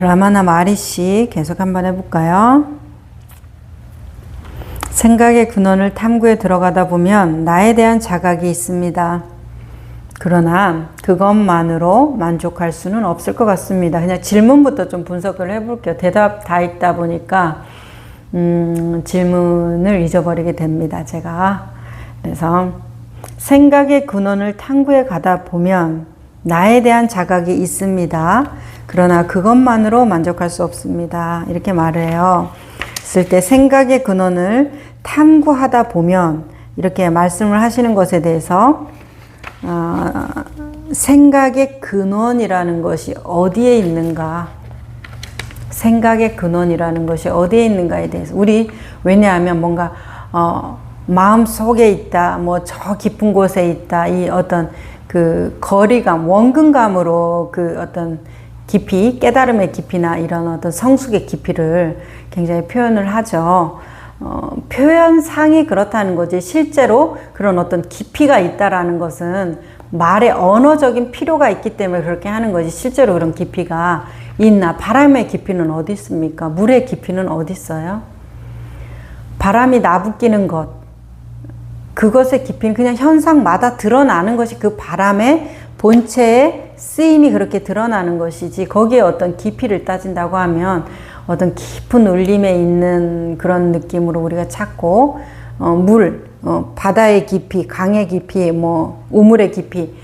라마나 마리시 계속 한번 해볼까요? 생각의 근원을 탐구해 들어가다 보면 나에 대한 자각이 있습니다. 그러나 그것만으로 만족할 수는 없을 것 같습니다. 그냥 질문부터 좀 분석을 해볼게요. 대답 다 있다 보니까 질문을 잊어버리게 됩니다. 제가. 그래서 생각의 근원을 탐구해 가다 보면 나에 대한 자각이 있습니다. 그러나 그것만으로 만족할 수 없습니다. 이렇게 말해요. 쓸 때 생각의 근원을 탐구하다 보면 이렇게 말씀을 하시는 것에 대해서 생각의 근원이라는 것이 어디에 있는가, 생각의 근원이라는 것이 어디에 있는가에 대해서 우리 왜냐하면 뭔가 마음 속에 있다, 뭐 저 깊은 곳에 있다, 이 어떤 그 거리감, 원근감으로 그 어떤 깊이, 깨달음의 깊이나 이런 어떤 성숙의 깊이를 굉장히 표현을 하죠. 표현상이 그렇다는 거지 실제로 그런 어떤 깊이가 있다라는 것은 말에 언어적인 필요가 있기 때문에 그렇게 하는 거지 실제로 그런 깊이가 있나. 바람의 깊이는 어디 있습니까? 물의 깊이는 어디 있어요? 바람이 나부끼는 것, 그것의 깊이는 그냥 현상마다 드러나는 것이 그 바람의 본체의 쓰임이 그렇게 드러나는 것이지 거기에 어떤 깊이를 따진다고 하면 어떤 깊은 울림에 있는 그런 느낌으로 우리가 찾고 바다의 깊이, 강의 깊이, 뭐 우물의 깊이,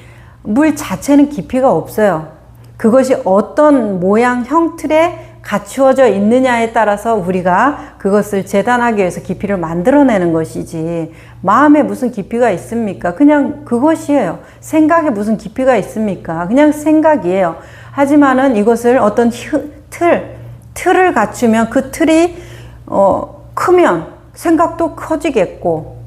물 자체는 깊이가 없어요. 그것이 어떤 모양, 형틀에 갖추어져 있느냐에 따라서 우리가 그것을 재단하기 위해서 깊이를 만들어내는 것이지 마음에 무슨 깊이가 있습니까? 그냥 그것이에요. 생각에 무슨 깊이가 있습니까? 그냥 생각이에요. 하지만은 이것을 어떤 틀을 갖추면 그 틀이 크면 생각도 커지겠고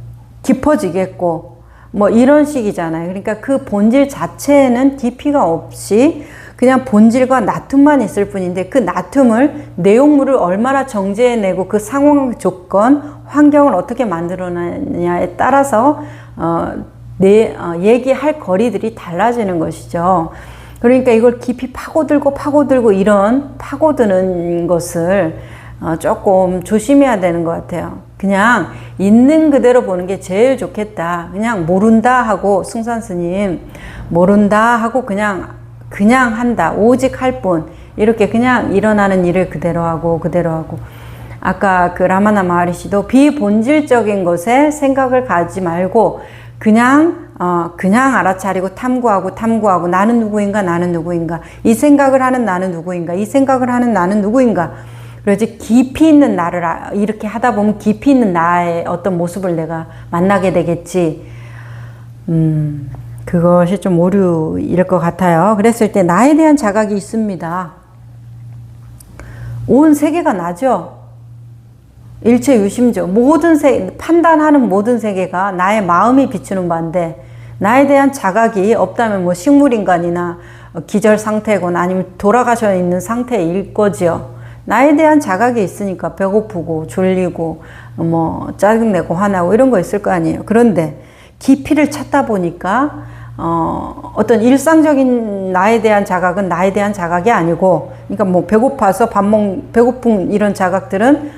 깊어지겠고 뭐 이런 식이잖아요. 그러니까 그 본질 자체에는 깊이가 없이 그냥 본질과 나툼만 있을 뿐인데 그 나툼을 내용물을 얼마나 정제해내고 그 상황 조건, 환경을 어떻게 만들어내냐에 따라서 얘기할 거리들이 달라지는 것이죠. 그러니까 이걸 깊이 파고들고 이런 파고드는 것을 조금 조심해야 되는 것 같아요. 그냥 있는 그대로 보는 게 제일 좋겠다. 그냥 모른다 하고 승산 스님 모른다 하고 그냥 한다. 오직 할 뿐. 이렇게 그냥 일어나는 일을 그대로 하고 아까 그 라마나 마하리시도 비본질적인 것에 생각을 가지 말고 그냥 알아차리고 탐구하고 나는 누구인가 이 생각을 하는 나는 누구인가 그러지 깊이 있는 나를 이렇게 하다 보면 깊이 있는 나의 어떤 모습을 내가 만나게 되겠지. 그것이 좀 오류일 것 같아요. 그랬을 때 나에 대한 자각이 있습니다. 온 세계가 나죠. 일체유심죠. 판단하는 모든 세계가 나의 마음이 비추는 바인데 나에 대한 자각이 없다면 뭐 식물인간이나 기절 상태거나 아니면 돌아가셔 있는 상태일 거지요. 나에 대한 자각이 있으니까 배고프고 졸리고 뭐 짜증내고 화나고 이런 거 있을 거 아니에요. 그런데 깊이를 찾다 보니까 어떤 일상적인 나에 대한 자각은 나에 대한 자각이 아니고, 그러니까 뭐 배고파서 배고픈 이런 자각들은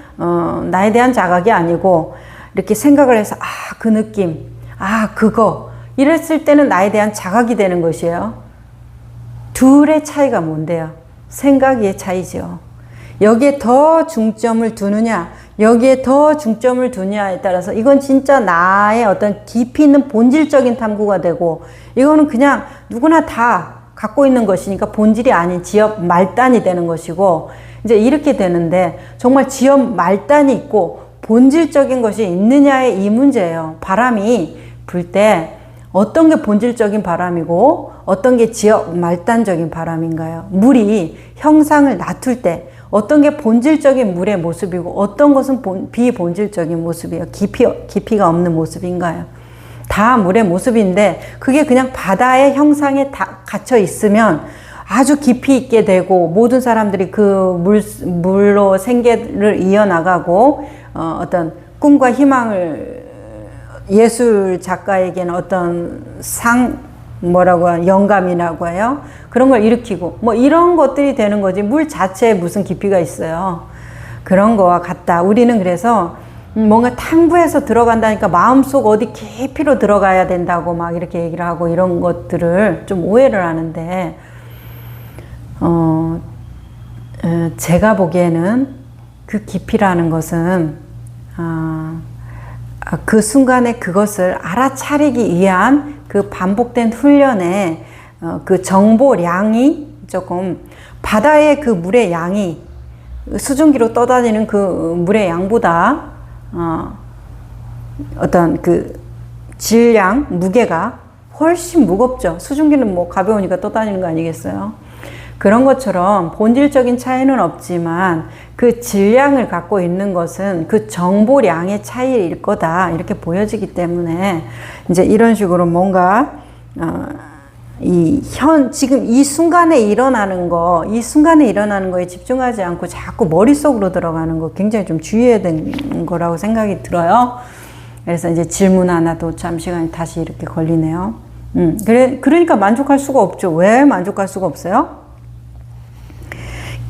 나에 대한 자각이 아니고 이렇게 생각을 해서 그 느낌, 그거 이랬을 때는 나에 대한 자각이 되는 것이에요. 둘의 차이가 뭔데요? 생각의 차이죠. 여기에 더 중점을 두느냐, 여기에 더 중점을 두냐에 따라서 이건 진짜 나의 어떤 깊이 있는 본질적인 탐구가 되고, 이거는 그냥 누구나 다 갖고 있는 것이니까 본질이 아닌 지엽 말단이 되는 것이고, 이제 이렇게 되는데 정말 지엽 말단이 있고 본질적인 것이 있느냐의 이 문제예요. 바람이 불 때 어떤 게 본질적인 바람이고 어떤 게 지엽 말단적인 바람인가요? 물이 형상을 낮출 때 어떤 게 본질적인 물의 모습이고 어떤 것은 비본질적인 모습이에요. 깊이가 없는 모습인가요? 다 물의 모습인데 그게 그냥 바다의 형상에 다 갇혀 있으면 아주 깊이 있게 되고 모든 사람들이 그 물로 생계를 이어나가고 어떤 꿈과 희망을 예술 작가에게는 어떤 뭐라고 영감이라고 해요. 그런 걸 일으키고 뭐 이런 것들이 되는 거지 물 자체에 무슨 깊이가 있어요. 그런 거와 같다. 우리는 그래서 뭔가 탐구해서 들어간다니까 마음속 어디 깊이로 들어가야 된다고 막 이렇게 얘기를 하고 이런 것들을 좀 오해를 하는데 제가 보기에는 그 깊이라는 것은 그 순간에 그것을 알아차리기 위한 그 반복된 훈련에 그 정보량이 조금 바다의 그 물의 양이 수증기로 떠다니는 그 물의 양보다 어떤 그 질량, 무게가 훨씬 무겁죠. 수증기는 뭐 가벼우니까 떠다니는 거 아니겠어요? 그런 것처럼 본질적인 차이는 없지만 그 질량을 갖고 있는 것은 그 정보량의 차이일 거다 이렇게 보여지기 때문에 이제 이런 식으로 뭔가 지금 이 순간에 일어나는 이 순간에 일어나는 거에 집중하지 않고 자꾸 머릿속으로 들어가는 거 굉장히 좀 주의해야 되는 거라고 생각이 들어요. 그래서 이제 질문 하나도 참 시간이 다시 이렇게 걸리네요. 그러니까 만족할 수가 없죠. 왜 만족할 수가 없어요?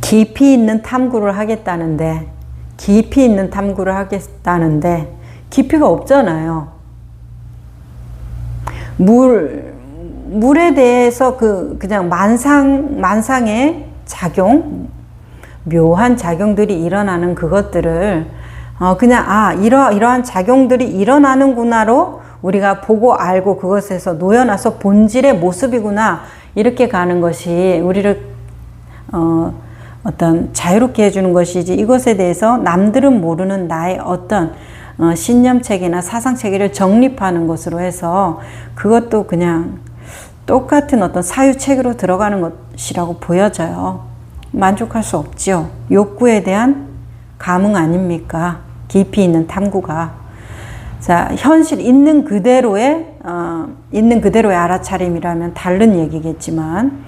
깊이 있는 탐구를 하겠다는데 깊이가 없잖아요. 물에 대해서 그냥 만상의 작용, 묘한 작용들이 일어나는 그것들을 그냥 이러한 작용들이 일어나는구나로 우리가 보고 알고 그것에서 놓여나서 본질의 모습이구나 이렇게 가는 것이 우리를 어떤 자유롭게 해주는 것이지 이것에 대해서 남들은 모르는 나의 어떤 신념체계나 사상체계를 정립하는 것으로 해서 그것도 그냥 똑같은 어떤 사유체계로 들어가는 것이라고 보여져요. 만족할 수 없지요. 욕구에 대한 감흥 아닙니까? 깊이 있는 탐구가. 자, 현실 있는 그대로의 알아차림이라면 다른 얘기겠지만,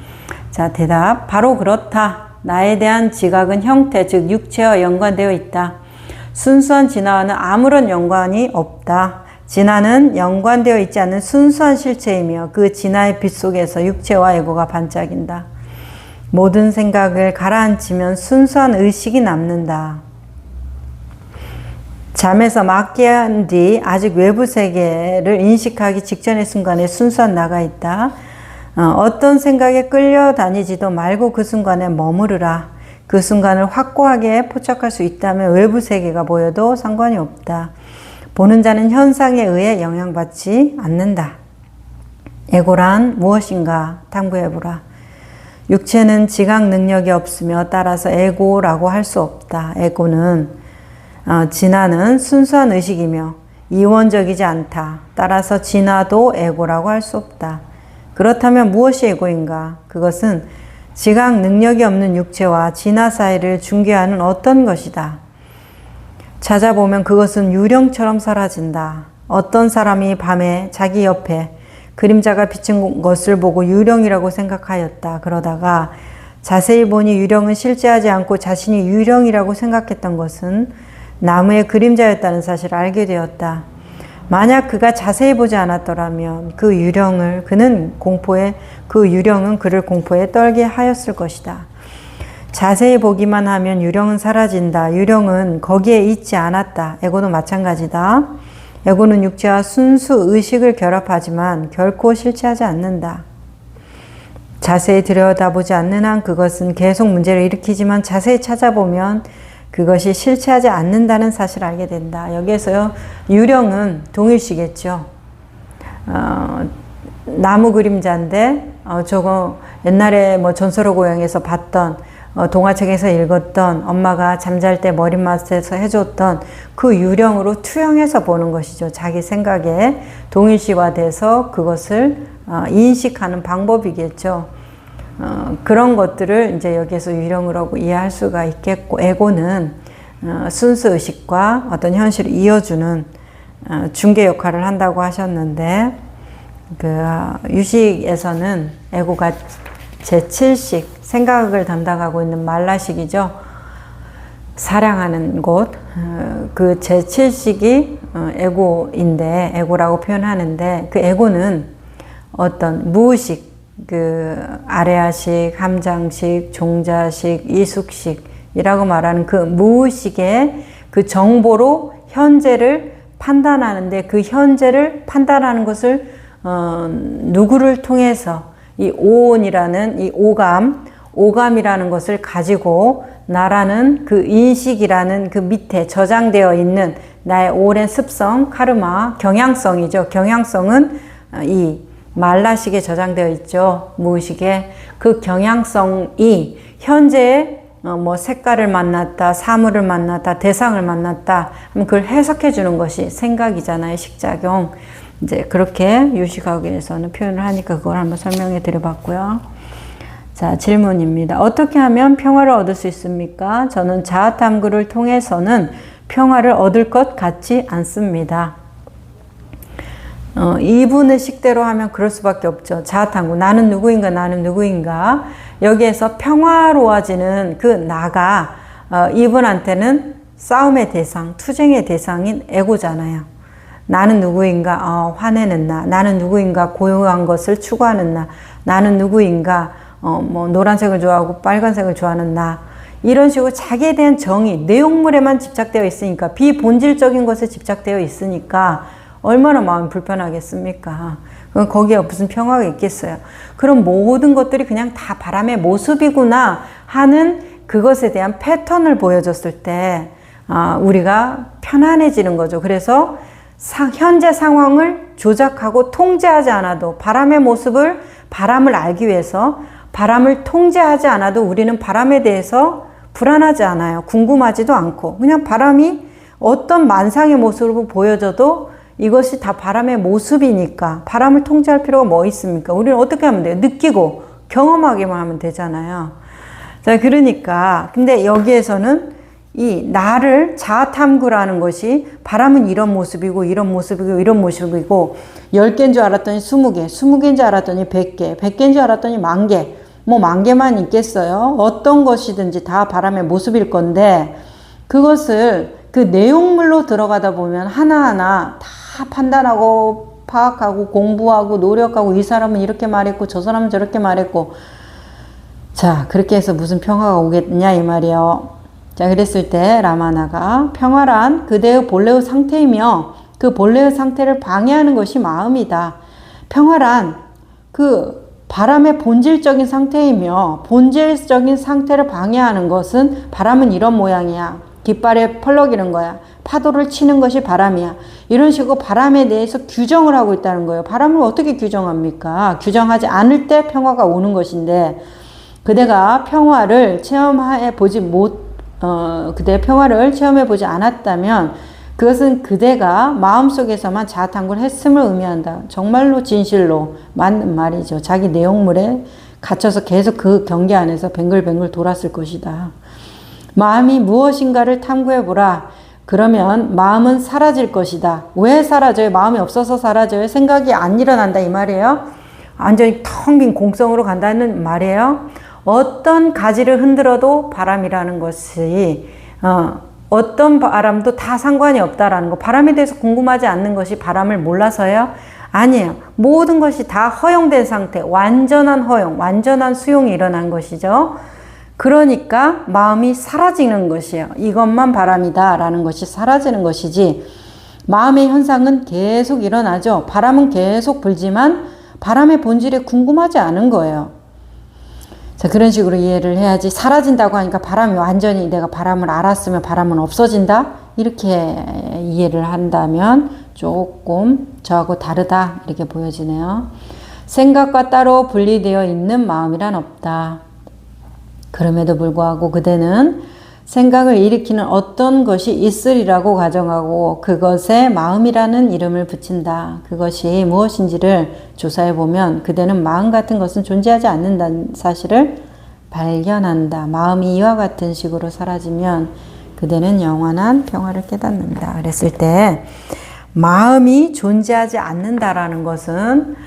자, 대답. 바로 그렇다. 나에 대한 지각은 형태, 즉 육체와 연관되어 있다. 순수한 진화와는 아무런 연관이 없다. 진화는 연관되어 있지 않는 순수한 실체이며 그 진화의 빛 속에서 육체와 에고가 반짝인다. 모든 생각을 가라앉히면 순수한 의식이 남는다. 잠에서 막개한 뒤 아직 외부 세계를 인식하기 직전의 순간에 순수한 나가 있다. 어떤 생각에 끌려다니지도 말고 그 순간에 머무르라. 그 순간을 확고하게 포착할 수 있다면 외부 세계가 보여도 상관이 없다. 보는 자는 현상에 의해 영향받지 않는다. 에고란 무엇인가 탐구해보라. 육체는 지각 능력이 없으며 따라서 에고라고 할 수 없다. 에고는 진화는 순수한 의식이며 이원적이지 않다. 따라서 진화도 에고라고 할 수 없다. 그렇다면 무엇이 에고인가? 그것은 지각 능력이 없는 육체와 진화 사이를 중개하는 어떤 것이다. 찾아보면 그것은 유령처럼 사라진다. 어떤 사람이 밤에 자기 옆에 그림자가 비친 것을 보고 유령이라고 생각하였다. 그러다가 자세히 보니 유령은 실제하지 않고 자신이 유령이라고 생각했던 것은 나무의 그림자였다는 사실을 알게 되었다. 만약 그가 자세히 보지 않았더라면 그 유령은 그를 공포에 떨게 하였을 것이다. 자세히 보기만 하면 유령은 사라진다. 유령은 거기에 있지 않았다. 에고도 마찬가지다. 에고는 육체와 순수 의식을 결합하지만 결코 실체하지 않는다. 자세히 들여다보지 않는 한 그것은 계속 문제를 일으키지만 자세히 찾아보면 그것이 실체하지 않는다는 사실을 알게 된다. 여기에서요, 유령은 동일시겠죠. 나무 그림자인데, 저거 옛날에 뭐 전설의 고향에서 봤던, 동화책에서 읽었던, 엄마가 잠잘 때 머리맡에서 해줬던 그 유령으로 투영해서 보는 것이죠. 자기 생각에 동일시화돼서 그것을 인식하는 방법이겠죠. 그런 것들을 이제 여기에서 유령이라고 이해할 수가 있겠고, 에고는 순수의식과 어떤 현실을 이어주는 중개 역할을 한다고 하셨는데, 유식에서는 에고가 제7식, 생각을 담당하고 있는 말라식이죠. 사량하는 곳, 그 제7식이 에고인데, 에고라고 표현하는데, 그 에고는 어떤 무의식, 그 아래아식, 함장식, 종자식, 이숙식이라고 말하는 그 무의식의 그 정보로 현재를 판단하는데, 그 현재를 판단하는 것을 누구를 통해서 이 오온이라는 이 오감이라는 것을 가지고 나라는 그 인식이라는 그 밑에 저장되어 있는 나의 오랜 습성, 카르마, 경향성이죠. 경향성은 이 말라식에 저장되어 있죠. 무의식에. 그 경향성이 현재의 뭐 색깔을 만났다, 사물을 만났다, 대상을 만났다 하면 그걸 해석해 주는 것이 생각이잖아요. 식작용. 이제 그렇게 유식학에서는 표현을 하니까 그걸 한번 설명해 드려 봤고요. 자, 질문입니다. 어떻게 하면 평화를 얻을 수 있습니까? 저는 자아탐구를 통해서는 평화를 얻을 것 같지 않습니다. 이분의 식대로 하면 그럴 수밖에 없죠. 자아탐구. 나는 누구인가, 나는 누구인가. 여기에서 평화로워지는 그 나가 이분한테는 싸움의 대상, 투쟁의 대상인 에고잖아요. 나는 누구인가, 화내는 나. 나는 누구인가, 고요한 것을 추구하는 나. 나는 누구인가, 뭐 노란색을 좋아하고 빨간색을 좋아하는 나. 이런 식으로 자기에 대한 정의, 내용물에만 집착되어 있으니까, 비본질적인 것에 집착되어 있으니까 얼마나 마음이 불편하겠습니까? 그럼 거기에 무슨 평화가 있겠어요? 그럼 모든 것들이 그냥 다 바람의 모습이구나 하는 그것에 대한 패턴을 보여줬을 때 우리가 편안해지는 거죠. 그래서 현재 상황을 조작하고 통제하지 않아도 바람의 모습을, 바람을 알기 위해서 바람을 통제하지 않아도 우리는 바람에 대해서 불안하지 않아요. 궁금하지도 않고 그냥 바람이 어떤 만상의 모습으로 보여져도 이것이 다 바람의 모습이니까 바람을 통제할 필요가 뭐 있습니까? 우리는 어떻게 하면 돼요? 느끼고 경험하기만 하면 되잖아요. 자, 그러니까 근데 여기에서는 이 나를 자아탐구라는 것이 바람은 이런 모습이고 이런 모습이고 이런 모습이고 10개인 줄 알았더니 20개, 20개인 줄 알았더니 100개, 100개인 줄 알았더니 10,000개, 뭐 10,000개만 있겠어요? 어떤 것이든지 다 바람의 모습일 건데 그것을 그 내용물로 들어가다 보면 하나하나 다 판단하고 파악하고 공부하고 노력하고 이 사람은 이렇게 말했고 저 사람은 저렇게 말했고 자 그렇게 해서 무슨 평화가 오겠냐 이 말이에요. 자 그랬을 때 라마나가 평화란 그대의 본래의 상태이며 그 본래의 상태를 방해하는 것이 마음이다. 평화란 그 바람의 본질적인 상태이며 본질적인 상태를 방해하는 것은 바람은 이런 모양이야. 깃발에 펄럭이는 거야. 파도를 치는 것이 바람이야. 이런 식으로 바람에 대해서 규정을 하고 있다는 거예요. 바람을 어떻게 규정합니까? 규정하지 않을 때 평화가 오는 것인데 그대가 평화를 체험해 보지 그대의 평화를 체험해 보지 않았다면 그것은 그대가 마음속에서만 자아탐구를 했음을 의미한다. 정말로 진실로 맞는 말이죠. 자기 내용물에 갇혀서 계속 그 경계 안에서 뱅글뱅글 돌았을 것이다. 마음이 무엇인가를 탐구해보라. 그러면 마음은 사라질 것이다. 왜 사라져요? 마음이 없어서 사라져요? 생각이 안 일어난다 이 말이에요. 완전히 텅 빈 공성으로 간다는 말이에요. 어떤 가지를 흔들어도 바람이라는 것이 어떤 바람도 다 상관이 없다라는 거. 바람에 대해서 궁금하지 않는 것이 바람을 몰라서요? 아니에요. 모든 것이 다 허용된 상태, 완전한 허용, 완전한 수용이 일어난 것이죠. 그러니까 마음이 사라지는 것이에요. 이것만 바람이다 라는 것이 사라지는 것이지 마음의 현상은 계속 일어나죠. 바람은 계속 불지만 바람의 본질에 궁금하지 않은 거예요. 자, 그런 식으로 이해를 해야지. 사라진다고 하니까 바람이 완전히 내가 바람을 알았으면 바람은 없어진다? 이렇게 이해를 한다면 조금 저하고 다르다 이렇게 보여지네요. 생각과 따로 분리되어 있는 마음이란 없다. 그럼에도 불구하고 그대는 생각을 일으키는 어떤 것이 있으리라고 가정하고 그것에 마음이라는 이름을 붙인다. 그것이 무엇인지를 조사해 보면 그대는 마음 같은 것은 존재하지 않는다는 사실을 발견한다. 마음이 이와 같은 식으로 사라지면 그대는 영원한 평화를 깨닫는다. 그랬을 때 마음이 존재하지 않는다라는 것은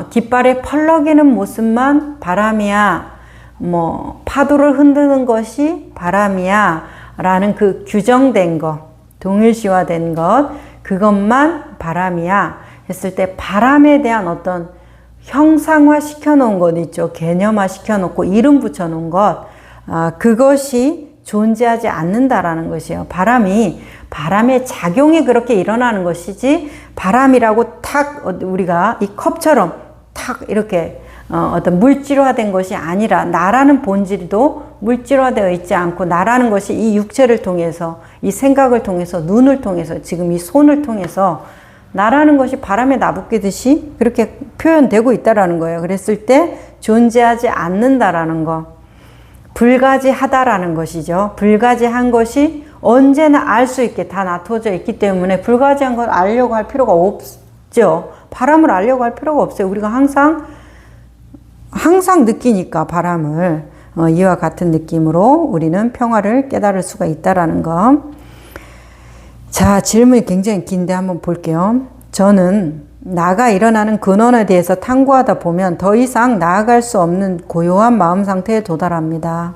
깃발에 펄럭이는 모습만 바람이야. 뭐 파도를 흔드는 것이 바람이야 라는 그 규정된 것, 동일시화된 것, 그것만 바람이야. 했을 때 바람에 대한 어떤 형상화 시켜놓은 것 있죠. 개념화 시켜놓고 이름 붙여놓은 것, 그것이 존재하지 않는다라는 것이에요. 바람의 작용이 그렇게 일어나는 것이지, 바람이라고 탁 우리가 이 컵처럼 탁 이렇게 어떤 물질화된 것이 아니라, 나라는 본질도 물질화되어 있지 않고, 나라는 것이 이 육체를 통해서, 이 생각을 통해서, 눈을 통해서, 지금 이 손을 통해서 나라는 것이 바람에 나부끼듯이 그렇게 표현되고 있다라는 거예요. 그랬을 때 존재하지 않는다라는 거, 불가지하다라는 것이죠. 불가지한 것이 언제나 알 수 있게 다 놔둬져 있기 때문에 불가지한 걸 알려고 할 필요가 없죠. 바람을 알려고 할 필요가 없어요. 우리가 항상 느끼니까 바람을, 이와 같은 느낌으로 우리는 평화를 깨달을 수가 있다라는 거. 자, 질문이 굉장히 긴데 한번 볼게요. 저는 나가 일어나는 근원에 대해서 탐구하다 보면 더 이상 나아갈 수 없는 고요한 마음 상태에 도달합니다.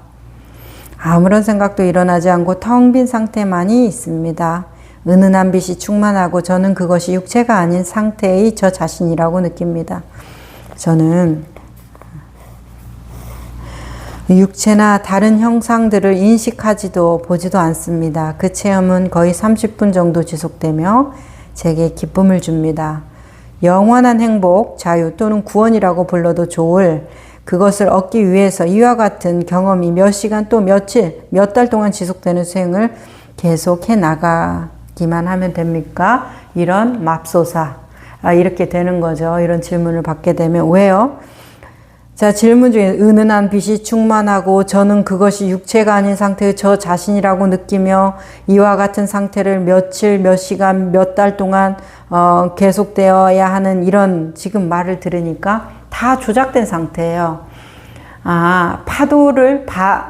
아무런 생각도 일어나지 않고 텅 빈 상태만이 있습니다. 은은한 빛이 충만하고 저는 그것이 육체가 아닌 상태의 저 자신이라고 느낍니다. 저는 육체나 다른 형상들을 인식하지도 보지도 않습니다. 그 체험은 거의 30분 정도 지속되며 제게 기쁨을 줍니다. 영원한 행복, 자유 또는 구원이라고 불러도 좋을 그것을 얻기 위해서 이와 같은 경험이 몇 시간 또 며칠, 몇 달 동안 지속되는 수행을 계속해 나가기만 하면 됩니까? 이런 맙소사. 이렇게 되는 거죠. 이런 질문을 받게 되면. 왜요? 자, 질문 중에 은은한 빛이 충만하고 저는 그것이 육체가 아닌 상태의 저 자신이라고 느끼며 이와 같은 상태를 며칠, 몇 시간, 몇 달 동안 계속되어야 하는 이런 지금 말을 들으니까 다 조작된 상태예요.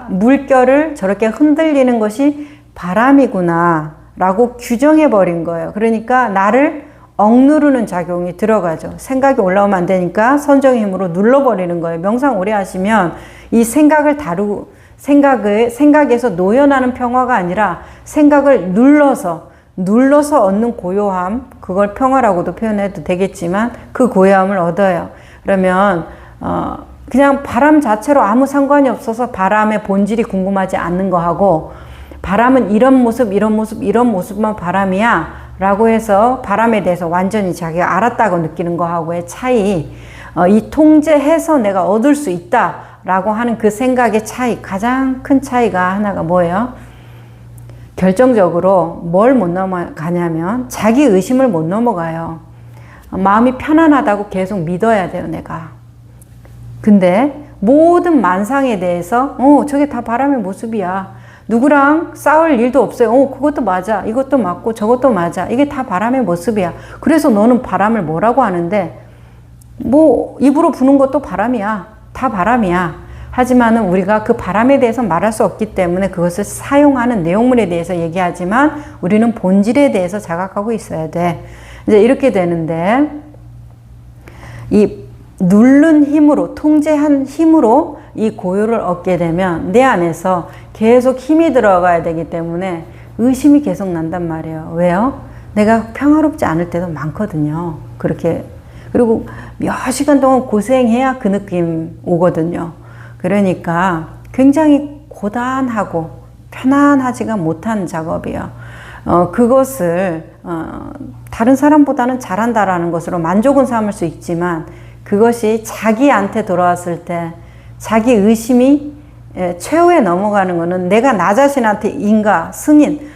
물결을 저렇게 흔들리는 것이 바람이구나 라고 규정해 버린 거예요. 그러니까 나를 억누르는 작용이 들어가죠. 생각이 올라오면 안 되니까 선정의 힘으로 눌러버리는 거예요. 명상 오래 하시면 이 생각에서 노연하는 평화가 아니라 생각을 눌러서 얻는 고요함, 그걸 평화라고도 표현해도 되겠지만 그 고요함을 얻어요. 그러면 그냥 바람 자체로 아무 상관이 없어서 바람의 본질이 궁금하지 않는 거하고, 바람은 이런 모습만 바람이야 라고 해서 바람에 대해서 완전히 자기가 알았다고 느끼는 거하고의 차이, 이 통제해서 내가 얻을 수 있다 라고 하는 그 생각의 차이, 가장 큰 차이가 하나가 뭐예요? 결정적으로 뭘 못 넘어가냐면 자기 의심을 못 넘어가요. 마음이 편안하다고 계속 믿어야 돼요, 내가. 근데 모든 만상에 대해서 저게 다 바람의 모습이야. 누구랑 싸울 일도 없어요. 그것도 맞아. 이것도 맞고 저것도 맞아. 이게 다 바람의 모습이야. 그래서 너는 바람을 뭐라고 하는데, 입으로 부는 것도 바람이야. 다 바람이야. 하지만은 우리가 그 바람에 대해서 말할 수 없기 때문에 그것을 사용하는 내용물에 대해서 얘기하지만 우리는 본질에 대해서 자각하고 있어야 돼. 이제 이렇게 되는데, 이 누른 힘으로, 통제한 힘으로 이 고요를 얻게 되면 내 안에서 계속 힘이 들어가야 되기 때문에 의심이 계속 난단 말이에요. 왜요? 내가 평화롭지 않을 때도 많거든요. 그렇게. 그리고 몇 시간 동안 고생해야 그 느낌 오거든요. 그러니까 굉장히 고단하고 편안하지가 못한 작업이에요. 그것을 다른 사람보다는 잘한다라는 것으로 만족은 삼을 수 있지만, 그것이 자기한테 돌아왔을 때 자기 의심이 최후에 넘어가는 것은 내가 나 자신한테 승인,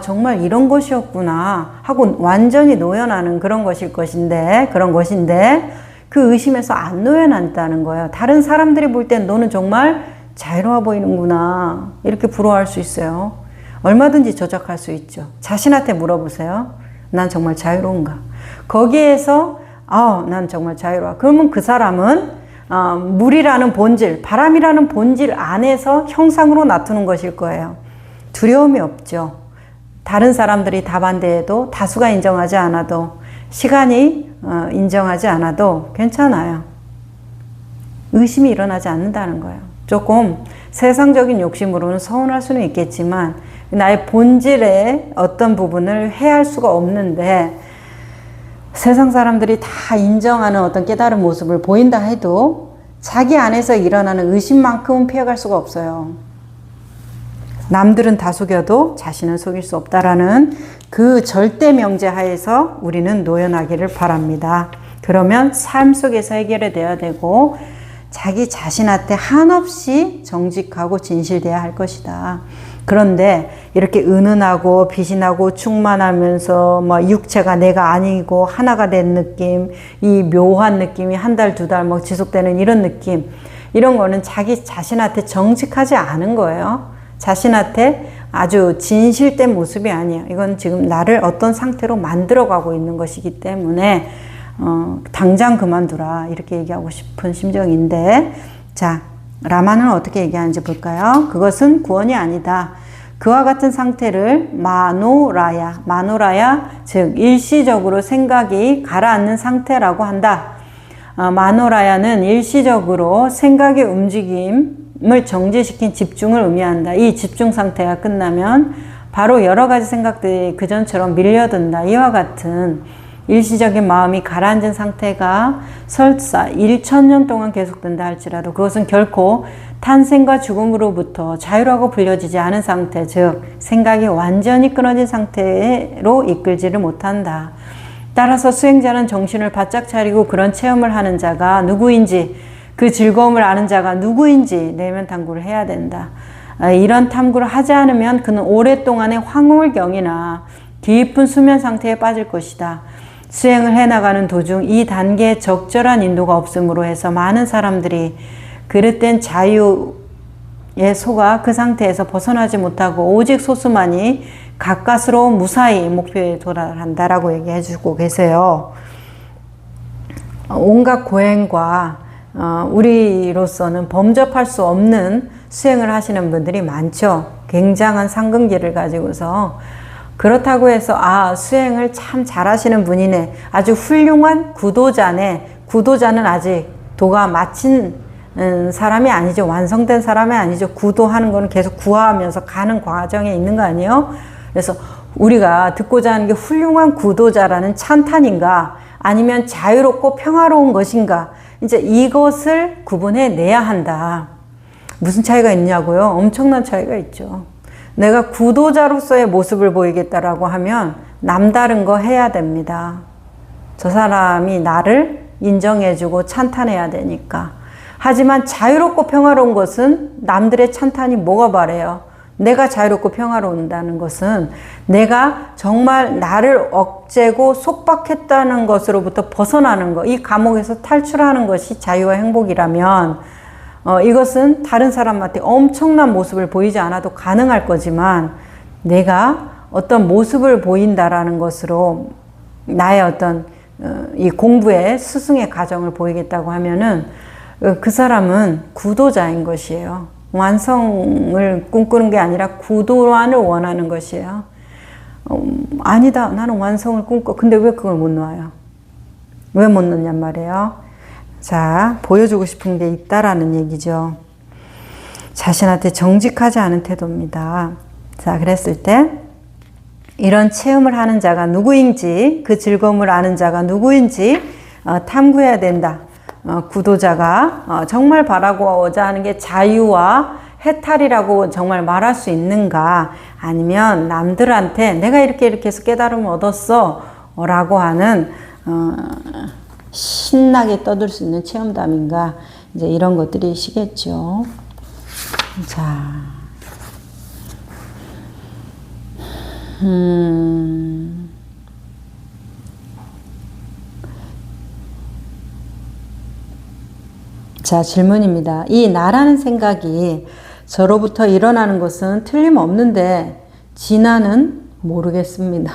정말 이런 것이었구나 하고 완전히 노연하는 그런 것인데 그 의심에서 안 노연한다는 거예요. 다른 사람들이 볼 땐 너는 정말 자유로워 보이는구나 이렇게 부러워할 수 있어요. 얼마든지 조작할 수 있죠. 자신한테 물어보세요. 난 정말 자유로운가? 거기에서 난 정말 자유로워. 그러면 그 사람은 물이라는 본질, 바람이라는 본질 안에서 형상으로 나타나는 것일 거예요. 두려움이 없죠. 다른 사람들이 다 반대해도, 다수가 인정하지 않아도, 시간이 인정하지 않아도 괜찮아요. 의심이 일어나지 않는다는 거예요. 조금 세상적인 욕심으로는 서운할 수는 있겠지만 나의 본질의 어떤 부분을 해할 수가 없는데, 세상 사람들이 다 인정하는 어떤 깨달은 모습을 보인다 해도 자기 안에서 일어나는 의심만큼은 피해갈 수가 없어요. 남들은 다 속여도 자신은 속일 수 없다라는 그 절대 명제 하에서 우리는 노연하기를 바랍니다. 그러면 삶 속에서 해결이 돼야 되고 자기 자신한테 한없이 정직하고 진실돼야 할 것이다. 그런데 이렇게 은은하고 빛이 나고 충만하면서 뭐 육체가 내가 아니고 하나가 된 느낌, 이 묘한 느낌이 한 달, 두 달 뭐 지속되는 이런 느낌, 이런 거는 자기 자신한테 정직하지 않은 거예요. 자신한테 아주 진실된 모습이 아니에요. 이건 지금 나를 어떤 상태로 만들어가고 있는 것이기 때문에 당장 그만두라 이렇게 얘기하고 싶은 심정인데, 자, 라마는 어떻게 얘기하는지 볼까요? 그것은 구원이 아니다. 그와 같은 상태를 마노라야, 즉 일시적으로 생각이 가라앉는 상태라고 한다. 마노라야는 일시적으로 생각의 움직임을 정지시킨 집중을 의미한다. 이 집중 상태가 끝나면 바로 여러 가지 생각들이 그전처럼 밀려든다. 이와 같은 일시적인 마음이 가라앉은 상태가 설사 1000년 동안 계속된다 할지라도 그것은 결코 탄생과 죽음으로부터 자유라고 불려지지 않은 상태, 즉 생각이 완전히 끊어진 상태로 이끌지를 못한다. 따라서 수행자는 정신을 바짝 차리고 그런 체험을 하는 자가 누구인지, 그 즐거움을 아는 자가 누구인지 내면 탐구를 해야 된다. 이런 탐구를 하지 않으면 그는 오랫동안의 황홀경이나 깊은 수면 상태에 빠질 것이다. 수행을 해나가는 도중 이 단계에 적절한 인도가 없으므로 해서 많은 사람들이 그릇된 자유에 속아 그 상태에서 벗어나지 못하고 오직 소수만이 가까스로 무사히 목표에 도달한다라고 얘기해 주고 계세요. 온갖 고행과 우리로서는 범접할 수 없는 수행을 하시는 분들이 많죠. 굉장한 상근기를 가지고서 그렇다고 해서 수행을 참 잘하시는 분이네, 아주 훌륭한 구도자네, 구도자는 아직 도가 마친 사람이 아니죠. 완성된 사람이 아니죠. 구도하는 거는 계속 구하면서 가는 과정에 있는 거 아니에요? 그래서 우리가 듣고자 하는 게 훌륭한 구도자라는 찬탄인가, 아니면 자유롭고 평화로운 것인가, 이제 이것을 구분해 내야 한다. 무슨 차이가 있냐고요? 엄청난 차이가 있죠. 내가 구도자로서의 모습을 보이겠다라고 하면 남다른 거 해야 됩니다. 저 사람이 나를 인정해주고 찬탄해야 되니까. 하지만 자유롭고 평화로운 것은 남들의 찬탄이 뭐가 바래요? 내가 자유롭고 평화로운다는 것은 내가 정말 나를 억제고 속박했다는 것으로부터 벗어나는 것, 이 감옥에서 탈출하는 것이 자유와 행복이라면 이것은 다른 사람한테 엄청난 모습을 보이지 않아도 가능할 거지만 내가 어떤 모습을 보인다라는 것으로 나의 어떤 이 공부의 스승의 과정을 보이겠다고 하면은 그 사람은 구도자인 것이에요. 완성을 꿈꾸는 게 아니라 구도만을 원하는 것이에요. 아니다, 나는 완성을 꿈꿔. 근데 왜 그걸 못 놓아요? 왜 못 놓냔 말이에요. 자, 보여주고 싶은 게 있다라는 얘기죠. 자신한테 정직하지 않은 태도입니다. 자, 그랬을 때 이런 체험을 하는 자가 누구인지, 그 즐거움을 아는 자가 누구인지 탐구해야 된다. 구도자가 정말 바라고자 하는 게 자유와 해탈이라고 정말 말할 수 있는가, 아니면 남들한테 내가 이렇게 해서 깨달음을 얻었어 라고 하는 신나게 떠들 수 있는 체험담인가, 이제 이런 것들이시겠죠. 자, 자, 질문입니다. 이 나라는 생각이 저로부터 일어나는 것은 틀림없는데 진화는 모르겠습니다.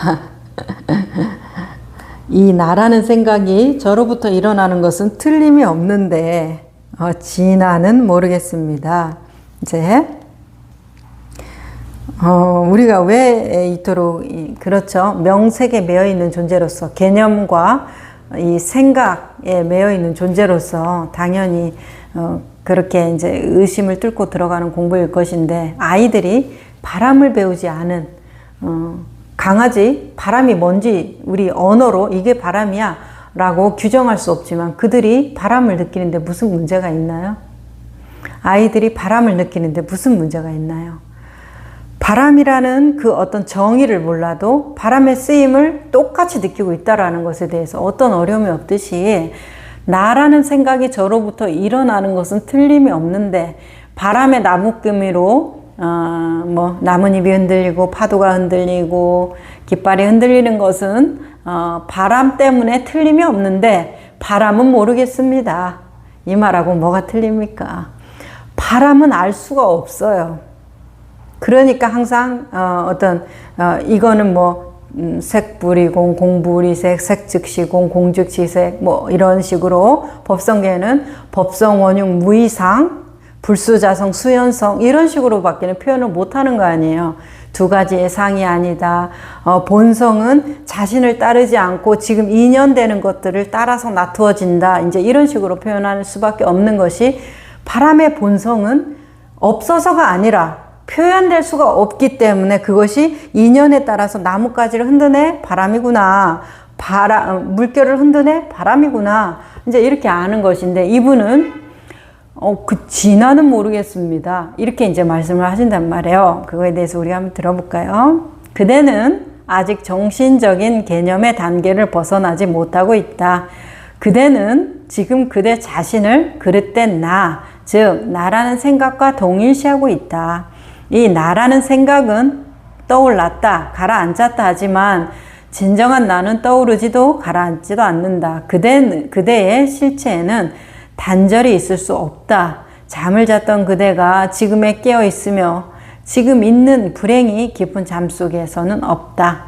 이 나라는 생각이 저로부터 일어나는 것은 틀림이 없는데 진화는 모르겠습니다. 이제 우리가 왜 이토록 그렇죠, 명색에 매여 있는 존재로서, 개념과 이 생각에 매여 있는 존재로서 당연히 그렇게 이제 의심을 뚫고 들어가는 공부일 것인데, 아이들이 바람을 배우지 않은 강아지, 바람이 뭔지 우리 언어로 이게 바람이야 라고 규정할 수 없지만 그들이 바람을 느끼는데 무슨 문제가 있나요? 아이들이 바람을 느끼는데 무슨 문제가 있나요? 바람이라는 그 어떤 정의를 몰라도 바람의 쓰임을 똑같이 느끼고 있다는 것에 대해서 어떤 어려움이 없듯이 나라는 생각이 저로부터 일어나는 것은 틀림이 없는데 바람의 나뭇그미로 뭐 나뭇잎이 흔들리고 파도가 흔들리고 깃발이 흔들리는 것은 바람 때문에 틀림이 없는데 바람은 모르겠습니다. 이 말하고 뭐가 틀립니까? 바람은 알 수가 없어요. 그러니까 항상 이거는 뭐 색불이공, 공불이색, 색즉시공, 공즉시색 뭐 이런 식으로 법성계는 법성, 원흉, 무이상, 불수자성, 수연성 이런 식으로 밖에는 표현을 못하는 거 아니에요. 두 가지의 상이 아니다. 본성은 자신을 따르지 않고 지금 인연되는 것들을 따라서 나투어진다. 이제 이런 식으로 표현할 수밖에 없는 것이 바람의 본성은 없어서가 아니라 표현될 수가 없기 때문에 그것이 인연에 따라서 나뭇가지를 흔드네 바람이구나. 물결을 흔드네 바람이구나. 이제 이렇게 아는 것인데 이분은 그 진화는 모르겠습니다. 이렇게 이제 말씀을 하신단 말이에요. 그거에 대해서 우리가 한번 들어볼까요? 그대는 아직 정신적인 개념의 단계를 벗어나지 못하고 있다. 그대는 지금 그대 자신을 그릇된 나, 즉 나라는 생각과 동일시하고 있다. 이 나라는 생각은 떠올랐다, 가라앉았다 하지만 진정한 나는 떠오르지도 가라앉지도 않는다. 그대의 실체에는 단절이 있을 수 없다. 잠을 잤던 그대가 지금에 깨어 있으며 지금 있는 불행이 깊은 잠 속에서는 없다.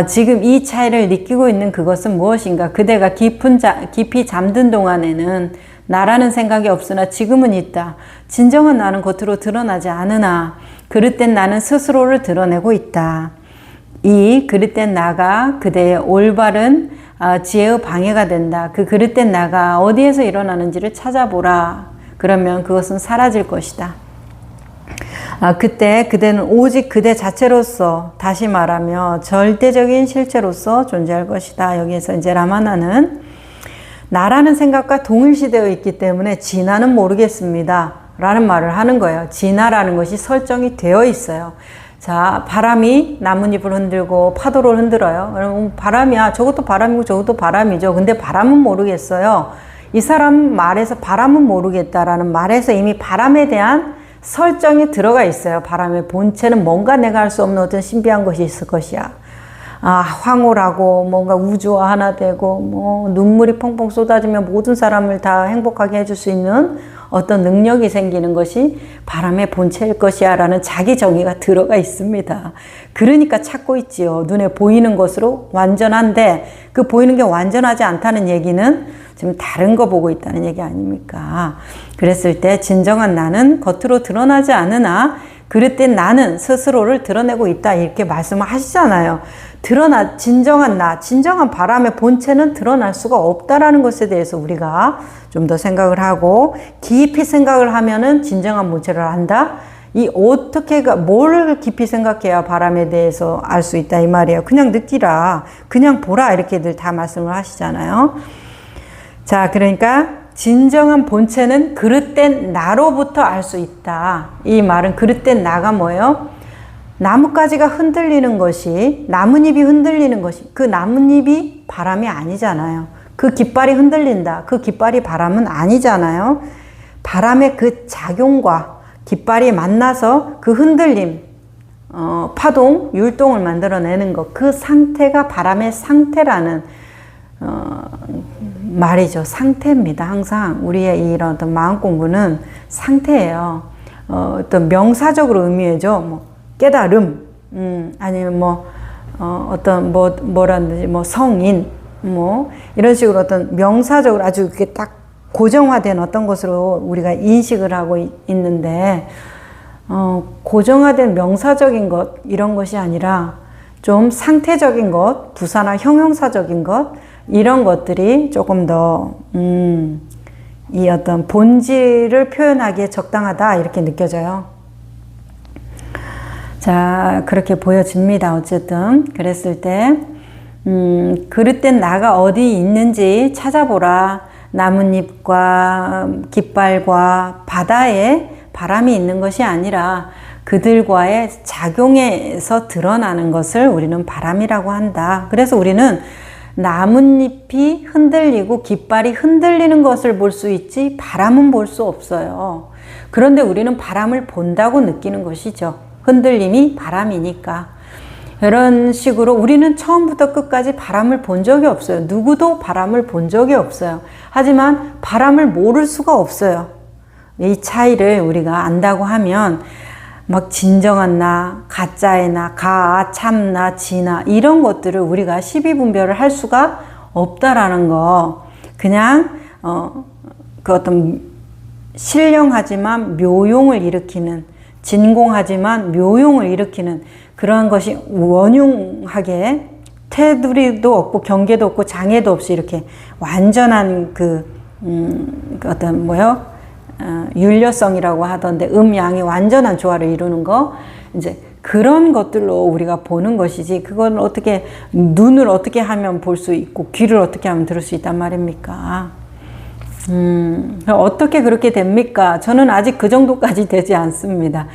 지금 이 차이를 느끼고 있는 그것은 무엇인가? 그대가 깊이 잠든 동안에는 나라는 생각이 없으나 지금은 있다. 진정한 나는 겉으로 드러나지 않으나 그릇된 나는 스스로를 드러내고 있다. 이 그릇된 나가 그대의 올바른 지혜의 방해가 된다. 그 그릇된 나가 어디에서 일어나는지를 찾아보라. 그러면 그것은 사라질 것이다. 그때 그대는 오직 그대 자체로서, 다시 말하며 절대적인 실체로서 존재할 것이다. 여기에서 이제 라마나는 나라는 생각과 동일시되어 있기 때문에 진화는 모르겠습니다. 라는 말을 하는 거예요. 진화라는 것이 설정이 되어 있어요. 자, 바람이 나뭇잎을 흔들고 파도를 흔들어요. 그럼 바람이야. 저것도 바람이고 저것도 바람이죠. 근데 바람은 모르겠어요. 이 사람 말에서 바람은 모르겠다라는 말에서 이미 바람에 대한 설정이 들어가 있어요. 바람의 본체는 뭔가 내가 알 수 없는 어떤 신비한 것이 있을 것이야. 황홀하고 뭔가 우주와 하나 되고 뭐 눈물이 펑펑 쏟아지면 모든 사람을 다 행복하게 해줄 수 있는 어떤 능력이 생기는 것이 바람의 본체일 것이야 라는 자기 정의가 들어가 있습니다. 그러니까 찾고 있지요. 눈에 보이는 것으로 완전한데 그 보이는 게 완전하지 않다는 얘기는 지금 다른 거 보고 있다는 얘기 아닙니까? 그랬을 때 진정한 나는 겉으로 드러나지 않으나 그릇된 나는 스스로를 드러내고 있다 이렇게 말씀을 하시잖아요. 진정한 나, 진정한 바람의 본체는 드러날 수가 없다라는 것에 대해서 우리가 좀 더 생각을 하고 깊이 생각을 하면은 진정한 본체를 안다. 뭘 깊이 생각해야 바람에 대해서 알 수 있다 이 말이에요. 그냥 느끼라, 그냥 보라 이렇게들 다 말씀을 하시잖아요. 자, 그러니까 진정한 본체는 그릇된 나로부터 알 수 있다. 이 말은 그릇된 나가 뭐예요? 나뭇가지가 흔들리는 것이, 나뭇잎이 흔들리는 것이, 그 나뭇잎이 바람이 아니잖아요. 그 깃발이 흔들린다. 그 깃발이 바람은 아니잖아요. 바람의 그 작용과 깃발이 만나서 그 흔들림, 파동, 율동을 만들어내는 것, 그 상태가 바람의 상태라는 말이죠. 상태입니다. 항상 우리의 이런 어떤 마음 공부는 상태예요. 어떤 명사적으로 의미해죠. 뭐 깨달음, 아니면 뭐라든지 성인, 이런 식으로 어떤 명사적으로 아주 이렇게 딱 고정화된 어떤 것으로 우리가 인식을 하고 있는데, 고정화된 명사적인 것, 이런 것이 아니라 좀 상태적인 것, 부사나 형용사적인 것, 이런 것들이 조금 더, 이 어떤 본질을 표현하기에 적당하다, 이렇게 느껴져요. 자, 그렇게 보여집니다. 어쨌든 그랬을 때 그릇된 나가 어디 있는지 찾아보라. 나뭇잎과 깃발과 바다에 바람이 있는 것이 아니라 그들과의 작용에서 드러나는 것을 우리는 바람이라고 한다. 그래서 우리는 나뭇잎이 흔들리고 깃발이 흔들리는 것을 볼 수 있지 바람은 볼 수 없어요. 그런데 우리는 바람을 본다고 느끼는 것이죠. 흔들림이 바람이니까. 이런 식으로 우리는 처음부터 끝까지 바람을 본 적이 없어요. 누구도 바람을 본 적이 없어요. 하지만 바람을 모를 수가 없어요. 이 차이를 우리가 안다고 하면 막 진정한 나, 가짜의 나, 가, 참나, 진나 이런 것들을 우리가 시비분별을 할 수가 없다라는 거. 그냥 그 어떤 신령하지만 묘용을 일으키는, 진공하지만 묘용을 일으키는 그러한 것이 원흉하게 테두리도 없고 경계도 없고 장애도 없이 이렇게 완전한 그 어떤 율려성이라고 하던데 음양이 완전한 조화를 이루는 거, 이제 그런 것들로 우리가 보는 것이지, 그건 어떻게 눈을 어떻게 하면 볼 수 있고 귀를 어떻게 하면 들을 수 있단 말입니까? 어떻게 그렇게 됩니까? 저는 아직 그 정도까지 되지 않습니다.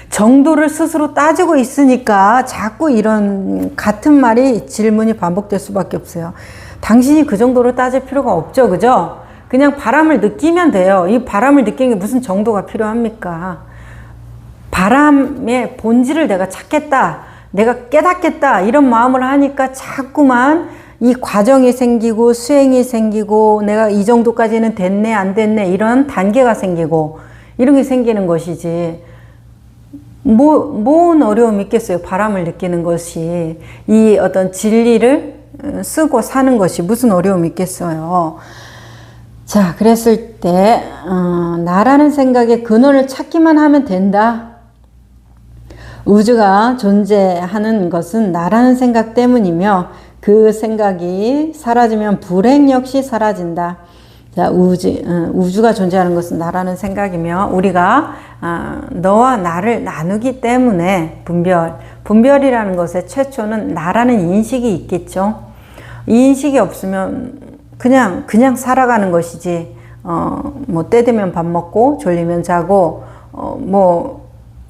정도를 스스로 따지고 있으니까 자꾸 이런 같은 말이 질문이 반복될 수밖에 없어요. 당신이 그 정도로 따질 필요가 없죠, 그죠? 그냥 바람을 느끼면 돼요. 이 바람을 느끼는 게 무슨 정도가 필요합니까? 바람의 본질을 내가 찾겠다, 내가 깨닫겠다, 이런 마음을 하니까 자꾸만 이 과정이 생기고 수행이 생기고 내가 이 정도까지는 됐네 안 됐네 이런 단계가 생기고 이런 게 생기는 것이지, 뭔 어려움이 있겠어요. 바람을 느끼는 것이, 이 어떤 진리를 쓰고 사는 것이 무슨 어려움이 있겠어요. 자, 그랬을 때 나라는 생각의 근원을 찾기만 하면 된다. 우주가 존재하는 것은 나라는 생각 때문이며 그 생각이 사라지면 불행 역시 사라진다. 자, 우주가 존재하는 것은 나라는 생각이며 우리가 너와 나를 나누기 때문에 분별이라는 것의 최초는 나라는 인식이 있겠죠. 이 인식이 없으면 그냥 살아가는 것이지, 때 되면 밥 먹고 졸리면 자고,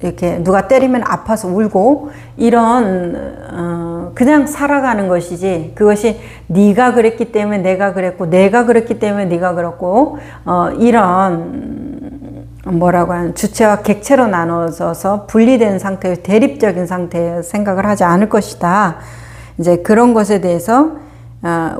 이렇게 누가 때리면 아파서 울고, 이런, 그냥 살아가는 것이지, 그것이 네가 그랬기 때문에 내가 그랬고, 내가 그랬기 때문에 네가 그랬고, 이런, 주체와 객체로 나눠져서 분리된 상태의 대립적인 상태의 생각을 하지 않을 것이다. 이제 그런 것에 대해서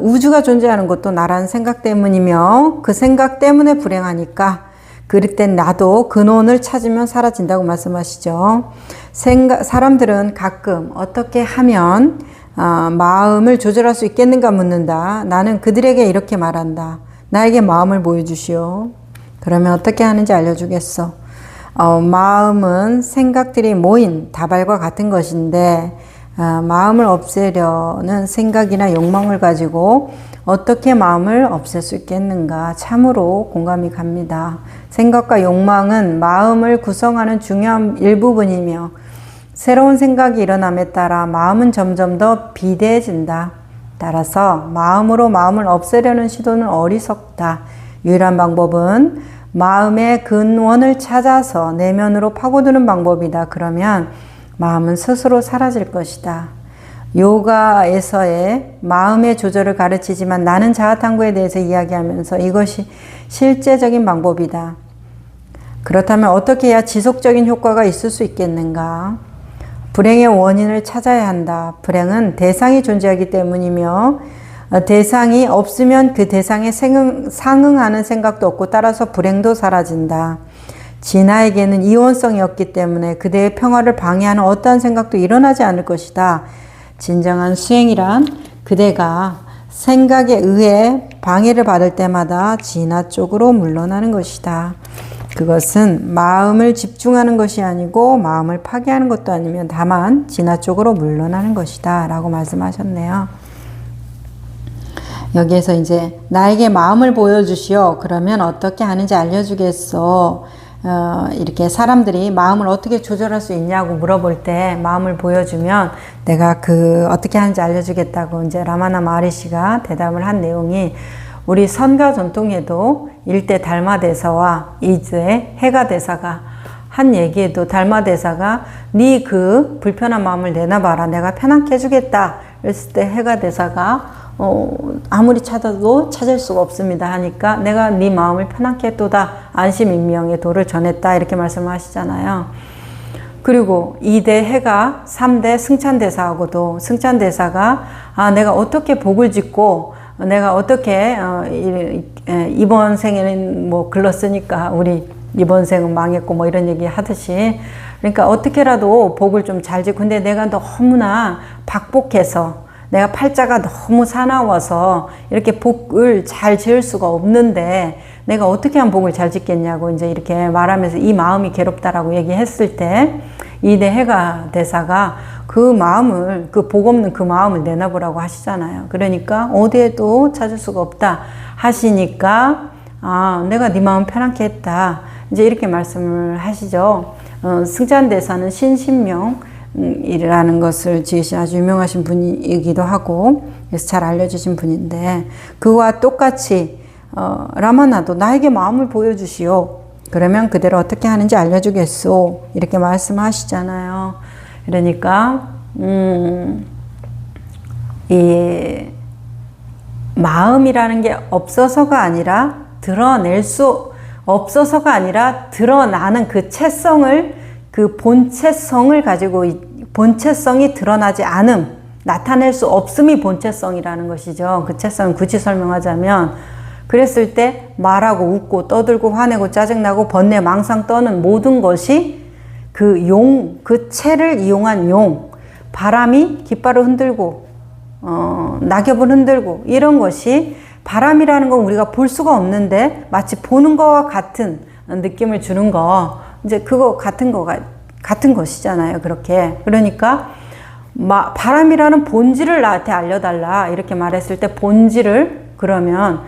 우주가 존재하는 것도 나라는 생각 때문이며 그 생각 때문에 불행하니까 그릇된 나도 근원을 찾으면 사라진다고 말씀하시죠. 사람들은 가끔 어떻게 하면 마음을 조절할 수 있겠는가 묻는다. 나는 그들에게 이렇게 말한다. 나에게 마음을 보여주시오. 그러면 어떻게 하는지 알려주겠어. 마음은 생각들이 모인 다발과 같은 것인데 마음을 없애려는 생각이나 욕망을 가지고 어떻게 마음을 없앨 수 있겠는가. 참으로 공감이 갑니다. 생각과 욕망은 마음을 구성하는 중요한 일부분이며 새로운 생각이 일어남에 따라 마음은 점점 더 비대해진다. 따라서 마음으로 마음을 없애려는 시도는 어리석다. 유일한 방법은 마음의 근원을 찾아서 내면으로 파고드는 방법이다. 그러면 마음은 스스로 사라질 것이다. 요가에서의 마음의 조절을 가르치지만 나는 자아탐구에 대해서 이야기하면서 이것이 실제적인 방법이다. 그렇다면 어떻게 해야 지속적인 효과가 있을 수 있겠는가? 불행의 원인을 찾아야 한다. 불행은 대상이 존재하기 때문이며 대상이 없으면 그 대상에 상응하는 생각도 없고 따라서 불행도 사라진다. 진아에게는 이원성이 없기 때문에 그대의 평화를 방해하는 어떠한 생각도 일어나지 않을 것이다. 진정한 수행이란 그대가 생각에 의해 방해를 받을 때마다 진아 쪽으로 물러나는 것이다. 그것은 마음을 집중하는 것이 아니고 마음을 파괴하는 것도 아니면 다만 진아 쪽으로 물러나는 것이다 라고 말씀하셨네요. 여기에서 이제 나에게 마음을 보여주시오. 그러면 어떻게 하는지 알려주겠소. 이렇게 사람들이 마음을 어떻게 조절할 수 있냐고 물어볼 때 마음을 보여주면 내가 어떻게 하는지 알려주겠다고 이제 라마나 마하리시가 대답을 한 내용이 우리 선가 전통에도 일대 달마대사와 이제 해가 대사가 한 얘기에도 달마대사가 네 그 불편한 마음을 내놔봐라. 내가 편하게 해주겠다. 그랬을 때 해가 대사가 아무리 찾아도 찾을 수가 없습니다 하니까 내가 네 마음을 편하게 했도다. 안심인명의 도를 전했다. 이렇게 말씀하시잖아요. 그리고 2대 해가 3대 승찬대사하고도 승찬대사가 내가 어떻게 복을 짓고 내가 어떻게 이번 생에는 뭐 글렀으니까 우리 이번 생은 망했고 뭐 이런 얘기 하듯이 그러니까 어떻게라도 복을 좀 잘 짓고 근데 내가 너무나 박복해서 내가 팔자가 너무 사나워서 이렇게 복을 잘 지을 수가 없는데 내가 어떻게 하면 복을 잘 짓겠냐고 이제 이렇게 말하면서 이 마음이 괴롭다라고 얘기했을 때 이대 해가 대사가 그 마음을 복 없는 그 마음을 내놔보라고 하시잖아요. 그러니까 어디에도 찾을 수가 없다 하시니까 내가 네 마음 편하게 했다. 이제 이렇게 말씀을 하시죠. 승찬대사는 신신명이라는 것을 지으신 아주 유명하신 분이기도 하고 그래서 잘 알려주신 분인데 그와 똑같이 라마나도 나에게 마음을 보여주시오. 그러면 그대로 어떻게 하는지 알려주겠소. 이렇게 말씀하시잖아요. 그러니까 이 마음이라는 게 없어서가 아니라 없어서가 아니라 드러나는 그 체성을 그 본체성을 가지고 본체성이 드러나지 않음 나타낼 수 없음이 본체성이라는 것이죠. 그 체성을 굳이 설명하자면 그랬을 때 말하고 웃고 떠들고 화내고 짜증나고 번뇌 망상 떠는 모든 것이 그 체를 이용한 바람이 깃발을 흔들고 낙엽을 흔들고 이런 것이 바람이라는 건 우리가 볼 수가 없는데 마치 보는 거와 같은 느낌을 주는 거 이제 그거 같은 것이잖아요. 그렇게 그러니까 바람이라는 본질을 나한테 알려달라 이렇게 말했을 때 본질을 그러면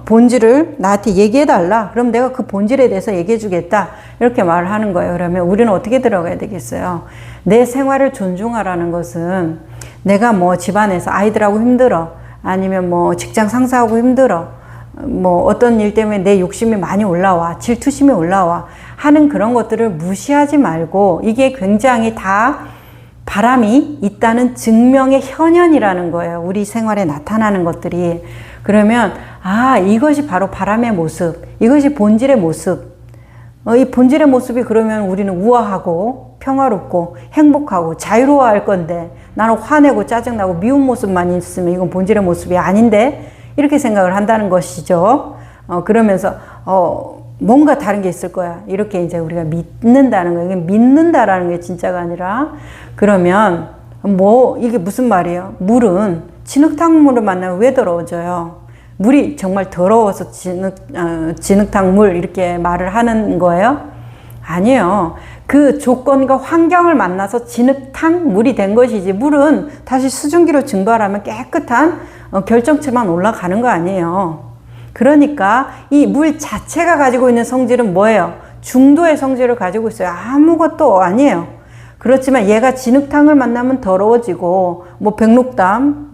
본질을 나한테 얘기해달라. 그럼 내가 그 본질에 대해서 얘기해주겠다. 이렇게 말을 하는 거예요. 그러면 우리는 어떻게 들어가야 되겠어요? 내 생활을 존중하라는 것은 내가 뭐 집안에서 아이들하고 힘들어. 아니면 뭐 직장 상사하고 힘들어. 뭐 어떤 일 때문에 내 욕심이 많이 올라와. 질투심이 올라와. 하는 그런 것들을 무시하지 말고 이게 굉장히 다 바람이 있다는 증명의 현현이라는 거예요. 우리 생활에 나타나는 것들이. 그러면 이것이 바로 바람의 모습. 이것이 본질의 모습. 이 본질의 모습이 그러면 우리는 우아하고 평화롭고 행복하고 자유로워할 건데 나는 화내고 짜증나고 미운 모습만 있으면 이건 본질의 모습이 아닌데 이렇게 생각을 한다는 것이죠. 그러면서 뭔가 다른 게 있을 거야. 이렇게 이제 우리가 믿는다는 거예요. 믿는다라는 게 진짜가 아니라 그러면 이게 무슨 말이에요? 물은 진흙탕물을 만나면 왜 더러워져요? 물이 정말 더러워서 진흙탕물 이렇게 말을 하는 거예요? 아니에요. 그 조건과 환경을 만나서 진흙탕물이 된 것이지 물은 다시 수증기로 증발하면 깨끗한 결정체만 올라가는 거 아니에요. 그러니까 이 물 자체가 가지고 있는 성질은 뭐예요? 중도의 성질을 가지고 있어요. 아무것도 아니에요. 그렇지만 얘가 진흙탕을 만나면 더러워지고 뭐 백록담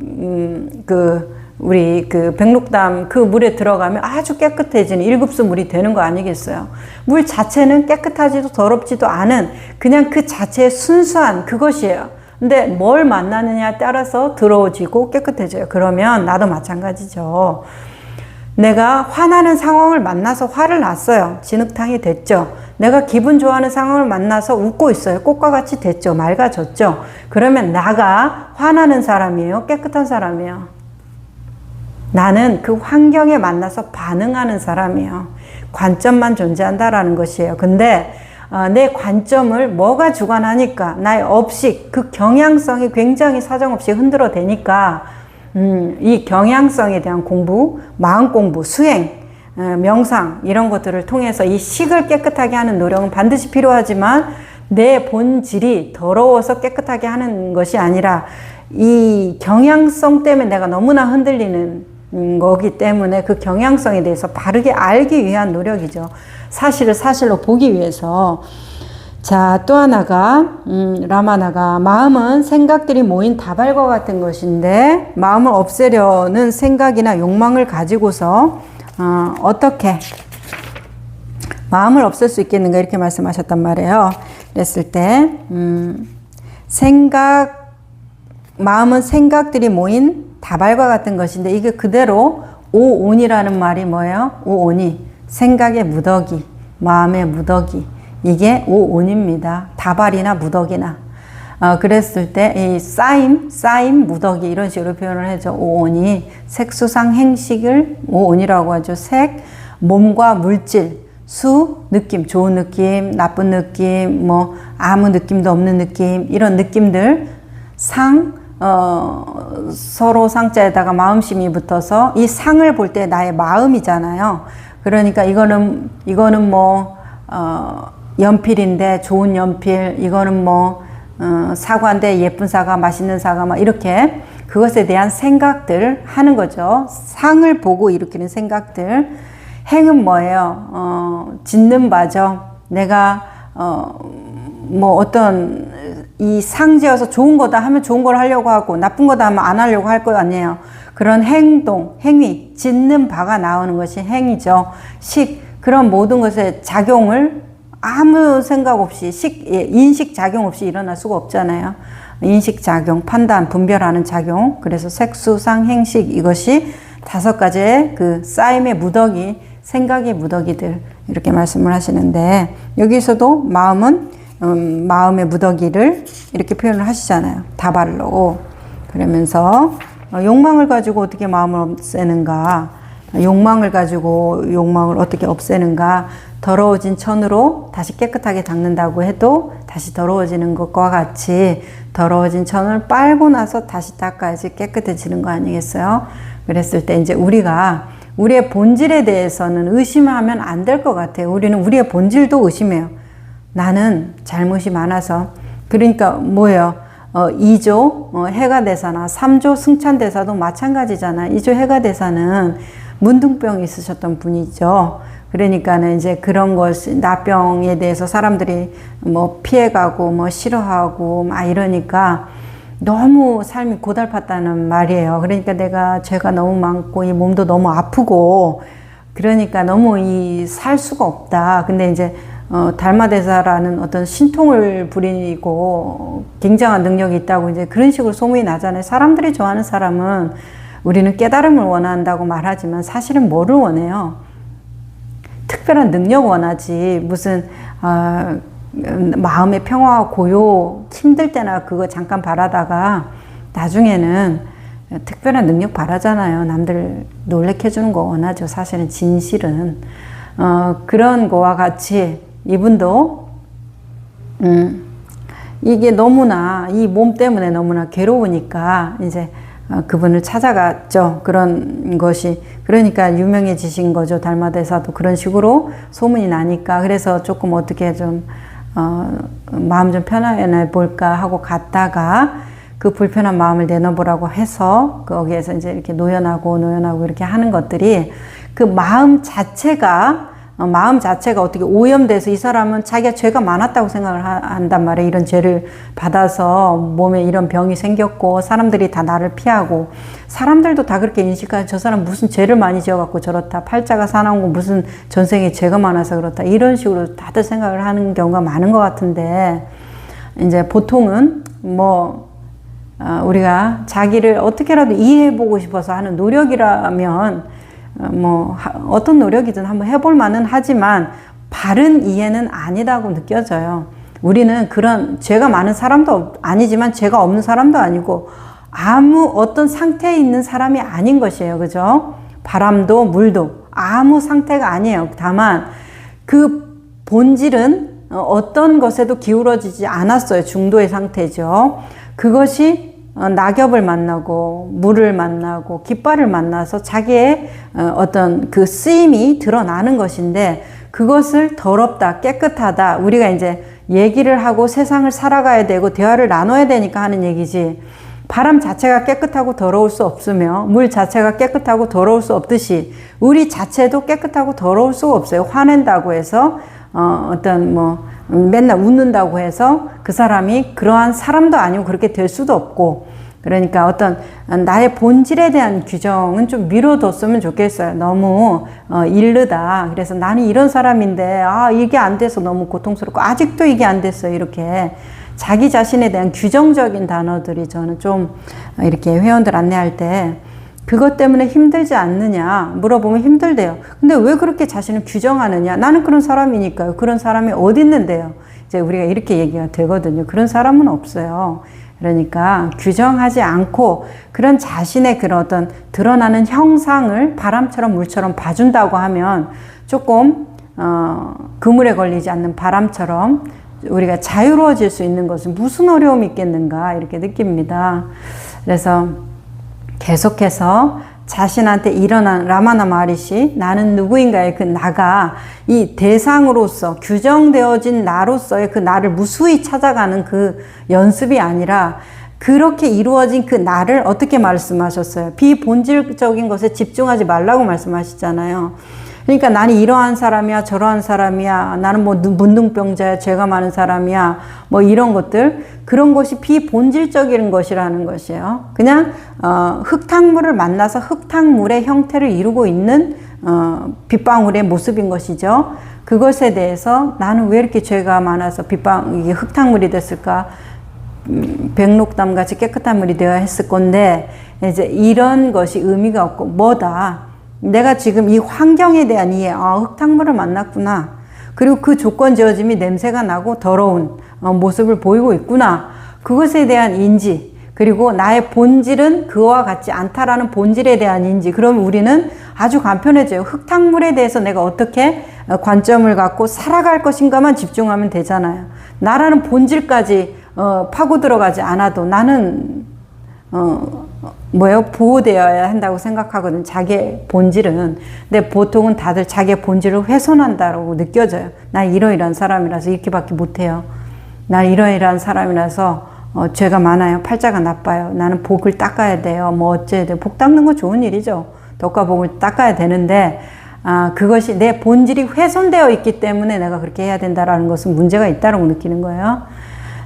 우리 백록담 그 물에 들어가면 아주 깨끗해지는 1급수 물이 되는 거 아니겠어요? 물 자체는 깨끗하지도 더럽지도 않은 그냥 그 자체의 순수한 그것이에요. 근데 뭘 만나느냐에 따라서 더러워지고 깨끗해져요. 그러면 나도 마찬가지죠. 내가 화나는 상황을 만나서 화를 났어요. 진흙탕이 됐죠. 내가 기분 좋아하는 상황을 만나서 웃고 있어요. 꽃과 같이 됐죠. 맑아졌죠. 그러면 나가 화나는 사람이에요? 깨끗한 사람이에요? 나는 그 환경에 만나서 반응하는 사람이에요. 관점만 존재한다라는 것이에요. 근데 내 관점을 뭐가 주관하니까 나의 업식, 그 경향성이 굉장히 사정없이 흔들어대니까 이 경향성에 대한 공부, 마음 공부, 수행, 명상 이런 것들을 통해서 이 식을 깨끗하게 하는 노력은 반드시 필요하지만 내 본질이 더러워서 깨끗하게 하는 것이 아니라 이 경향성 때문에 내가 너무나 흔들리는 거기 때문에 그 경향성에 대해서 바르게 알기 위한 노력이죠. 사실을 사실로 보기 위해서. 자, 또 하나가 라마나가 마음은 생각들이 모인 다발과 같은 것인데 마음을 없애려는 생각이나 욕망을 가지고서 어떻게 마음을 없앨 수 있겠는가 이렇게 말씀하셨단 말이에요. 그랬을 때 마음은 생각들이 모인 다발과 같은 것인데 이게 그대로 오온이라는 말이 뭐예요? 오온이 생각의 무더기, 마음의 무더기, 이게 오온입니다. 다발이나 무더기나. 그랬을 때 이 쌓임, 무더기 이런 식으로 표현을 하죠. 오온이 색수상 행식을 오온이라고 하죠. 색, 몸과 물질, 수, 느낌, 좋은 느낌, 나쁜 느낌, 뭐 아무 느낌도 없는 느낌, 이런 느낌들, 상, 서로 상자에다가 마음심이 붙어서 이 상을 볼 때 나의 마음이잖아요. 그러니까 이거는 뭐 연필인데 좋은 연필, 이거는 뭐 사과인데 예쁜 사과, 맛있는 사과, 막 이렇게 그것에 대한 생각들 하는 거죠. 상을 보고 일으키는 생각들. 행은 뭐예요? 짓는 바죠. 내가 뭐 어떤 이 상지어서 좋은 거다 하면 좋은 걸 하려고 하고 나쁜 거다 하면 안 하려고 할 거 아니에요. 그런 행동, 행위, 짓는 바가 나오는 것이 행위죠. 그런 모든 것의 작용을 아무 생각 없이 인식 작용 없이 일어날 수가 없잖아요. 인식 작용, 판단, 분별하는 작용. 그래서 색수상 행식 이것이 5가지의 그 쌓임의 무더기, 생각의 무더기들 이렇게 말씀을 하시는데 여기서도 마음은 마음의 무더기를 이렇게 표현을 하시잖아요. 다발로. 그러면서 욕망을 가지고 어떻게 마음을 없애는가, 욕망을 가지고 욕망을 어떻게 없애는가, 더러워진 천으로 다시 깨끗하게 닦는다고 해도 다시 더러워지는 것과 같이 더러워진 천을 빨고 나서 다시 닦아야지 깨끗해지는 거 아니겠어요? 그랬을 때 이제 우리가 우리의 본질에 대해서는 의심하면 안 될 것 같아요. 우리는 우리의 본질도 의심해요. 나는 잘못이 많아서. 그러니까 뭐예요? 2조 해가대사나 3조 승찬대사도 마찬가지잖아. 2조 해가대사는 문둥병이 있으셨던 분이죠. 그러니까는 이제 그런 것이 나병에 대해서 사람들이 뭐 피해가고 뭐 싫어하고 막 이러니까 너무 삶이 고달팠다는 말이에요. 그러니까 내가 죄가 너무 많고 이 몸도 너무 아프고 그러니까 너무 살 수가 없다. 근데 이제 달마대사라는 어떤 신통을 부리고 굉장한 능력이 있다고 이제 그런 식으로 소문이 나잖아요. 사람들이 좋아하는 사람은 우리는 깨달음을 원한다고 말하지만 사실은 뭐를 원해요? 특별한 능력 원하지. 무슨 마음의 평화와 고요 힘들 때나 그거 잠깐 바라다가 나중에는 특별한 능력 바라잖아요. 남들 놀래켜 주는 거 원하죠. 사실은 진실은 그런 거와 같이 이분도 이게 너무나 이 몸 때문에 너무나 괴로우니까 이제 그분을 찾아갔죠. 그런 것이 그러니까 유명해지신 거죠. 달마대사도 그런 식으로 소문이 나니까 그래서 조금 어떻게 좀 마음 좀 편안해 볼까 하고 갔다가 그 불편한 마음을 내놓으라고 해서 거기에서 이제 이렇게 노연하고 이렇게 하는 것들이 그 마음 자체가 어떻게 오염돼서 이 사람은 자기가 죄가 많았다고 생각을 한단 말이에요. 이런 죄를 받아서 몸에 이런 병이 생겼고 사람들이 다 나를 피하고 사람들도 다 그렇게 인식하죠. 저 사람 무슨 죄를 많이 지어갖고 저렇다. 팔자가 사나운 거 무슨 전생에 죄가 많아서 그렇다. 이런 식으로 다들 생각을 하는 경우가 많은 것 같은데 이제 보통은 우리가 자기를 어떻게라도 이해해보고 싶어서 하는 노력이라면 어떤 노력이든 한번 해볼 만은 하지만 바른 이해는 아니다고 느껴져요. 우리는 그런 죄가 많은 사람도 아니지만 죄가 없는 사람도 아니고 아무 어떤 상태에 있는 사람이 아닌 것이에요. 그죠? 바람도 물도 아무 상태가 아니에요. 다만 그 본질은 어떤 것에도 기울어지지 않았어요. 중도의 상태죠. 그것이 낙엽을 만나고 물을 만나고 깃발을 만나서 자기의 어떤 그 쓰임이 드러나는 것인데 그것을 더럽다, 깨끗하다 우리가 이제 얘기를 하고 세상을 살아가야 되고 대화를 나눠야 되니까 하는 얘기지 바람 자체가 깨끗하고 더러울 수 없으며 물 자체가 깨끗하고 더러울 수 없듯이 우리 자체도 깨끗하고 더러울 수가 없어요. 화낸다고 해서 어떤 뭐 맨날 웃는다고 해서 그 사람이 그러한 사람도 아니고 그렇게 될 수도 없고, 그러니까 어떤 나의 본질에 대한 규정은 좀 미뤄뒀으면 좋겠어요. 너무 이르다. 그래서 나는 이런 사람인데 이게 안 돼서 너무 고통스럽고 아직도 이게 안 됐어요. 이렇게 자기 자신에 대한 규정적인 단어들이 저는 좀 이렇게 회원들 안내할 때 그것 때문에 힘들지 않느냐 물어보면 힘들대요. 근데 왜 그렇게 자신을 규정하느냐? 나는 그런 사람이니까요. 그런 사람이 어디 있는데요? 이제 우리가 이렇게 얘기가 되거든요. 그런 사람은 없어요. 그러니까 규정하지 않고 그런 자신의 그런 어떤 드러나는 형상을 바람처럼 물처럼 봐준다고 하면 조금 그물에 걸리지 않는 바람처럼 우리가 자유로워질 수 있는 것은 무슨 어려움이 있겠는가 이렇게 느낍니다. 그래서 계속해서 자신한테 일어난 라마나 마하리시 나는 누구인가의 그 나가 이 대상으로서 규정되어진 나로서의 그 나를 무수히 찾아가는 그 연습이 아니라 그렇게 이루어진 그 나를 어떻게 말씀하셨어요? 비본질적인 것에 집중하지 말라고 말씀하시잖아요. 그러니까 나는 이러한 사람이야, 저러한 사람이야, 나는 뭐 문둥병자야, 죄가 많은 사람이야, 뭐 이런 것들, 그런 것이 비본질적인 것이라는 것이에요. 그냥 흙탕물을 만나서 흙탕물의 형태를 이루고 있는 빗방울의 모습인 것이죠. 그것에 대해서 나는 왜 이렇게 죄가 많아서 이게 흙탕물이 됐을까? 백록담 같이 깨끗한 물이 되어야 했을 건데, 이제 이런 것이 의미가 없고 뭐다. 내가 지금 이 환경에 대한 이해, 흙탕물을 만났구나. 그리고 그 조건 지어짐이 냄새가 나고 더러운 모습을 보이고 있구나. 그것에 대한 인지, 그리고 나의 본질은 그와 같지 않다라는 본질에 대한 인지. 그러면 우리는 아주 간편해져요. 흙탕물에 대해서 내가 어떻게 관점을 갖고 살아갈 것인가만 집중하면 되잖아요. 나라는 본질까지 파고 들어가지 않아도 나는 보호되어야 한다고 생각하거든. 자기의 본질은. 근데 보통은 다들 자기의 본질을 훼손한다고 느껴져요. 나 이러이러한 사람이라서 이렇게밖에 못해요. 나 이러이러한 사람이라서 죄가 많아요. 팔자가 나빠요. 나는 복을 닦아야 돼요. 뭐 어째야 돼요. 복 닦는 거 좋은 일이죠. 덕과 복을 닦아야 되는데 그것이 내 본질이 훼손되어 있기 때문에 내가 그렇게 해야 된다라는 것은 문제가 있다고 느끼는 거예요.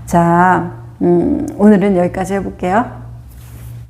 자, 오늘은 여기까지 해볼게요.